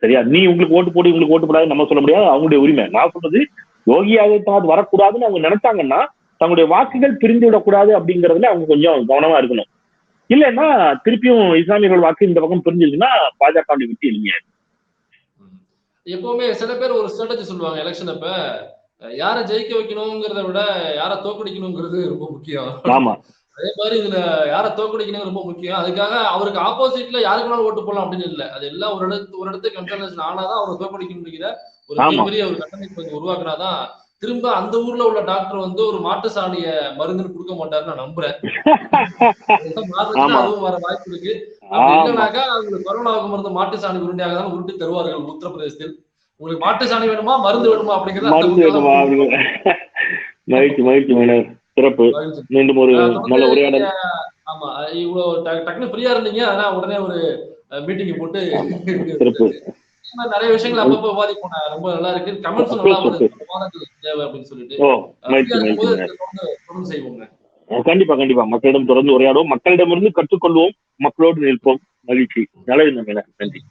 சரியா, நீ உங்களுக்கு ஓட்டு போடு உங்களுக்கு ஓட்டு போடாது நம்ம சொல்ல முடியாது, அவங்களுடைய உரிமை. நான் சொல்றது யோகி ஆதித்யநாத் வரக்கூடாதுன்னு அவங்க நினைச்சாங்கன்னா தங்களுடைய வாக்குகள் பிரிந்து விடக்கூடாது அப்படிங்கறதுல அவங்க கொஞ்சம் கவனமா இருக்கணும். இல்லைன்னா திருப்பியும் இஸ்லாமியர்கள் வாக்கு இந்த பக்கம் பிரிஞ்சிருச்சுன்னா பாஜக விட்டு இல்லைங்க. எப்பவுமே சில பேர் ஒரு ஸ்ட்ராட்டஜி சொல்லுவாங்க எலெக்ஷன் அப்ப, யாரை ஜெயிக்க வைக்கணுங்கிறத விட யாரை தோக்கடிக்கணுங்கிறது ரொம்ப முக்கியம். ஆமா, அதே மாதிரி இதுல யாரை தோக்கடிக்கணும் ரொம்ப முக்கியம். அதுக்காக அவருக்கு ஆப்போசிட்ல யாருக்குனாலும் ஓட்டு போடலாம் அப்படின்னு இல்லை. அது எல்லாம் ஒரு இடத்துக்கு கன்சல்டேஷன் ஆனாதான் அவரை தோக்கடிக்க முடிகிற ஒரு மிகப்பெரிய ஒரு கட்டமைப்பு உருவாக்குனாதான் திரும்ப அந்த ஊர்ல உள்ள டாக்டர் வந்து ஒரு மாட்டு சாணிய மருந்துன்னு கொடுக்க மாட்டாருன்னு நான் நம்புறேன். அதுவும் வர வாய்ப்பு இருக்கு. அப்படி இல்லைனாக்கா அவங்களுக்கு கொரோனாவுக்கு மருந்து மாட்டு சாணி உருண்டையாக தான் உருட்டி தருவார்கள் உத்தரப்பிரதேசத்தில். உங்களுக்கு மாட்டு சாணி வேணுமா மருந்து வேணுமா அப்படிங்கிறது. சிறப்பு. மீண்டும் ஒரு நல்ல உரையாடல். ஆமா, இவ்வளவு டக்குனு ஃப்ரீயா இருந்தீங்க, ஆனா உடனே ஒரு மீட்டிங் போட்டு நிறைய விஷயங்கள் அப்பப்போ விவாதிப்போம். ரொம்ப நல்லா இருக்கு. கமெண்ட்ஸ் நல்லா வருது, தேவை அப்படின்னு சொல்லிட்டு தொடர்ந்து செய்வோங்க. கண்டிப்பா கண்டிப்பா மக்களிடம் தொடர்ந்து உரையாடுவோம், மக்களிடமிருந்து கற்றுக்கொள்வோம், மக்களோடு நிற்போம். மகிழ்ச்சி. நல்லது. நன்றி.